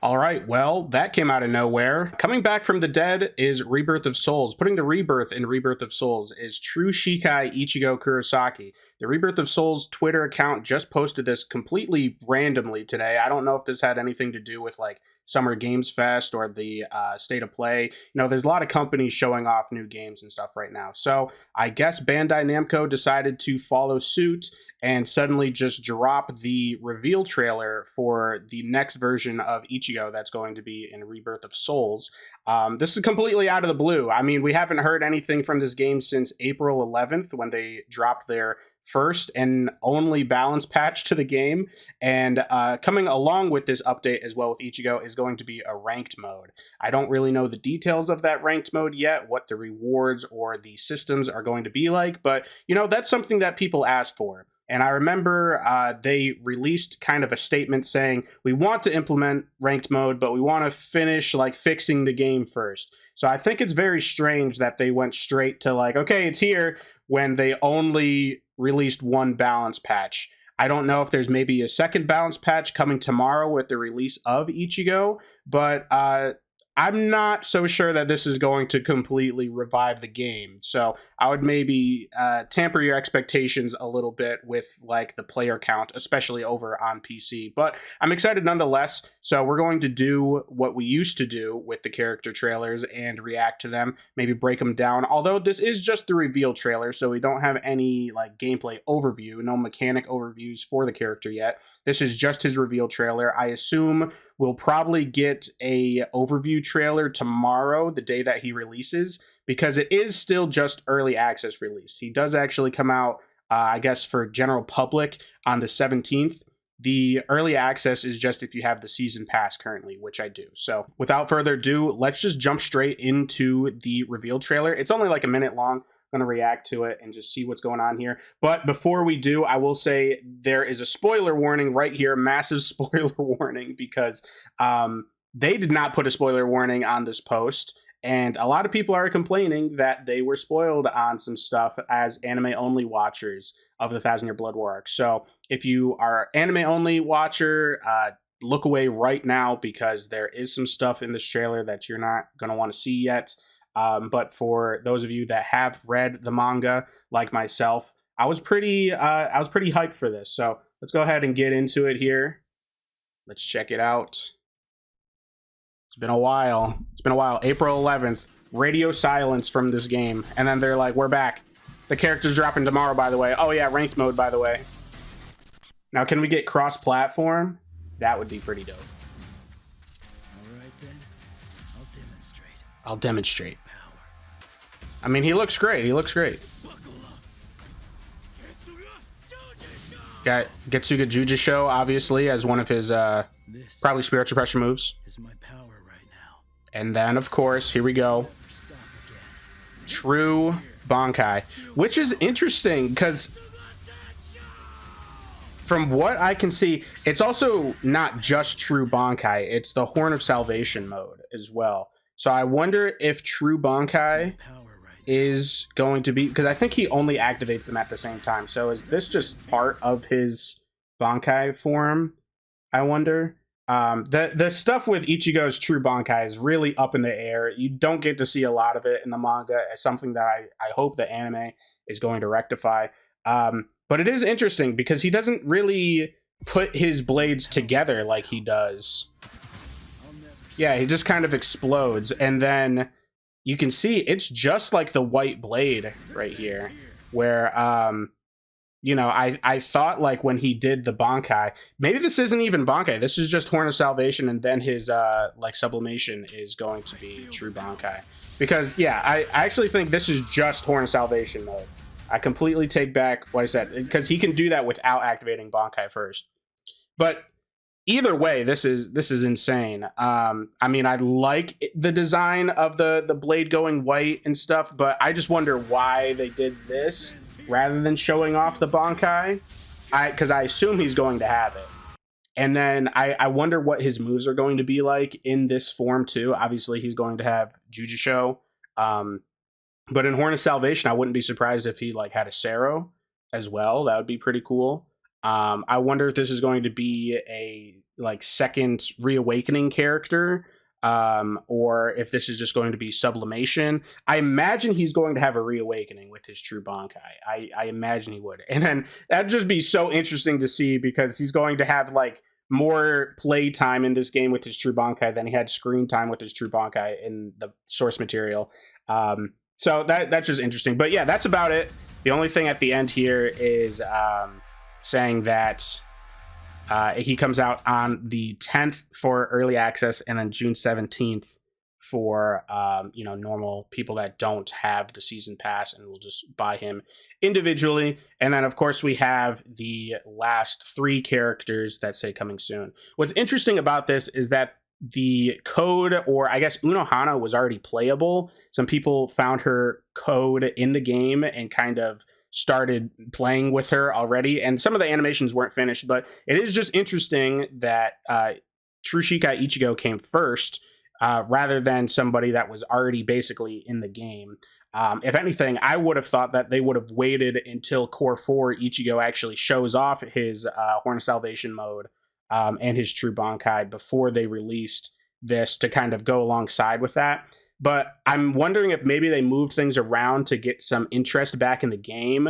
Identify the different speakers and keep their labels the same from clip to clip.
Speaker 1: All right, well, that came out of nowhere. Coming back from the dead is Rebirth of Souls. Putting the rebirth in Rebirth of Souls is true Shikai Ichigo Kurosaki. The Rebirth of Souls Twitter account just posted this completely randomly today. I don't know if this had anything to do with like Summer Games Fest or the State of Play. You know, there's a lot of companies showing off new games and stuff right now. So I guess Bandai Namco decided to follow suit and suddenly just drop the reveal trailer for the next version of Ichigo that's going to be in Rebirth of Souls. This is completely out of the blue. I mean, we haven't heard anything from this game since April 11th when they dropped their first and only balance patch to the game. And coming along with this update as well with Ichigo is going to be a ranked mode. I don't really know the details of that ranked mode yet, what the rewards or the systems are going to be like, but you know, that's something that people asked for. And I remember they released kind of a statement saying, we want to implement ranked mode, but we want to finish like fixing the game first. So I think it's very strange that they went straight to like, okay, it's here, when they only released one balance patch. I don't know if there's maybe a second balance patch coming tomorrow with the release of Ichigo, but I'm not so sure that this is going to completely revive the game. So I would maybe tamper your expectations a little bit with like the player count, especially over on PC. But I'm excited nonetheless. So we're going to do what we used to do with the character trailers and react to them, maybe break them down. Although this is just the reveal trailer, so we don't have any like gameplay overview, no mechanic overviews for the character yet. This is just his reveal trailer. I assume we'll probably get a overview trailer tomorrow, the day that he releases, because it is still just early access release. He does actually come out, I guess, for general public on the 17th. The early access is just if you have the season pass currently, which I do. So without further ado, let's just jump straight into the reveal trailer. It's only like a minute long. I'm going to react to it and just see what's going on here. But before we do, I will say there is a spoiler warning right here, massive spoiler warning, because they did not put a spoiler warning on this post. And a lot of people are complaining that they were spoiled on some stuff as anime-only watchers of the Thousand Year Blood War arc. So if you are anime-only watcher, look away right now, because there is some stuff in this trailer that you're not going to want to see yet. But for those of you that have read the manga, like myself, I was pretty hyped for this. So let's go ahead and get into it here. Let's check it out. It's been a while. April 11th, radio silence from this game. And then they're like, we're back. The character's dropping tomorrow, by the way. Oh yeah, ranked mode, by the way. Now, can we get cross-platform? That would be pretty dope.
Speaker 2: All right then,
Speaker 1: I'll demonstrate. I mean, he looks great. Got Getsuga Jujisho, obviously, as one of his probably spiritual pressure moves.
Speaker 2: Is my power right now.
Speaker 1: And then, of course, here we go. True Bankai, which is interesting because from what I can see, it's also not just True Bankai. It's the Horn of Salvation mode as well. So I wonder if True Bankai is going to be, because I think he only activates them at the same time. So is this just part of his Bankai form? I wonder. The stuff with Ichigo's True Bankai is really up in the air. You don't get to see a lot of it in the manga. It's something that I hope the anime is going to rectify. But it is interesting because he doesn't really put his blades together like he does. Yeah, he just kind of explodes, and then you can see it's just like the white blade right here, where you know, I thought like when he did the Bankai, maybe this isn't even Bankai, this is just Horn of Salvation, and then his like sublimation is going to be True Bankai. Because yeah, I actually think this is just Horn of Salvation mode. I completely take back what I said, because he can do that without activating Bankai first. But either way, this is insane. I mean, I like the design of the blade going white and stuff, but I just wonder why they did this rather than showing off the Bankai. Because I assume he's going to have it. And then I wonder what his moves are going to be like in this form too. Obviously, he's going to have Jujisho. But in Horn of Salvation, I wouldn't be surprised if he like had a Sero as well. That would be pretty cool. I wonder if this is going to be a like second reawakening character, or if this is just going to be sublimation. I imagine he's going to have a reawakening with his true Bankai. I imagine he would, and then that'd just be so interesting to see because he's going to have like more play time in this game with his true Bankai than he had screen time with his true Bankai in the source material. So that's just interesting. But yeah, that's about it. The only thing at the end here is saying that he comes out on the 10th for early access, and then June 17th for normal people that don't have the season pass and will just buy him individually. And then of course we have the last 3 characters that say coming soon. What's interesting about this is that the code, or I guess Unohana, was already playable. Some people found her code in the game and kind of started playing with her already, and some of the animations weren't finished, but it is just interesting that True Shikai Ichigo came first rather than somebody that was already basically in the game. If anything, I would have thought that they would have waited until Core 4 Ichigo actually shows off his Horn of Salvation mode and his True Bankai before they released this to kind of go alongside with that. But I'm wondering if maybe they moved things around to get some interest back in the game,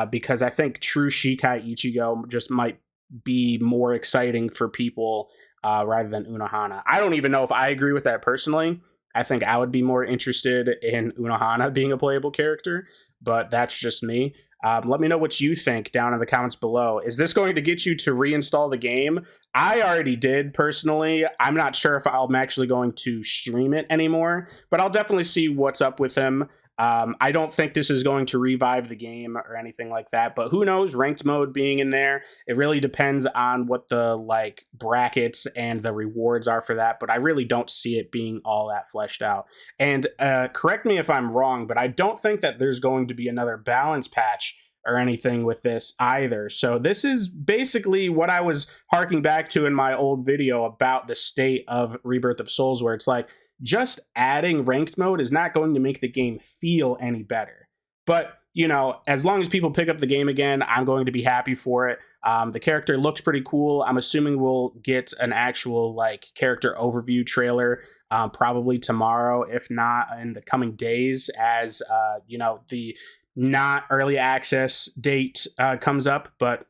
Speaker 1: because I think True Shikai Ichigo just might be more exciting for people rather than Unohana. I don't even know if I agree with that personally. I think I would be more interested in Unohana being a playable character, but that's just me. Let me know what you think down in the comments below. Is this going to get you to reinstall the game? I already did personally. I'm not sure if I'm actually going to stream it anymore, but I'll definitely see what's up with him. I don't think this is going to revive the game or anything like that, but who knows? Ranked mode being in there, it really depends on what the like brackets and the rewards are for that, but I really don't see it being all that fleshed out. And correct me if I'm wrong, but I don't think that there's going to be another balance patch or anything with this either. So this is basically what I was harking back to in my old video about the state of Rebirth of Souls, where it's like, just adding ranked mode is not going to make the game feel any better. But, you know, as long as people pick up the game again, I'm going to be happy for it. The character looks pretty cool. I'm assuming we'll get an actual like character overview trailer probably tomorrow, if not in the coming days, as the not early access date comes up. But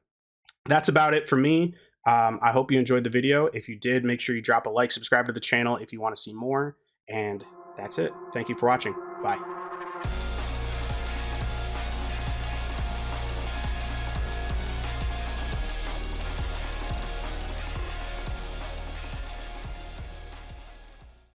Speaker 1: that's about it for me. I hope you enjoyed the video. If you did, make sure you drop a like, subscribe to the channel if you want to see more. And that's it. Thank you for watching. Bye.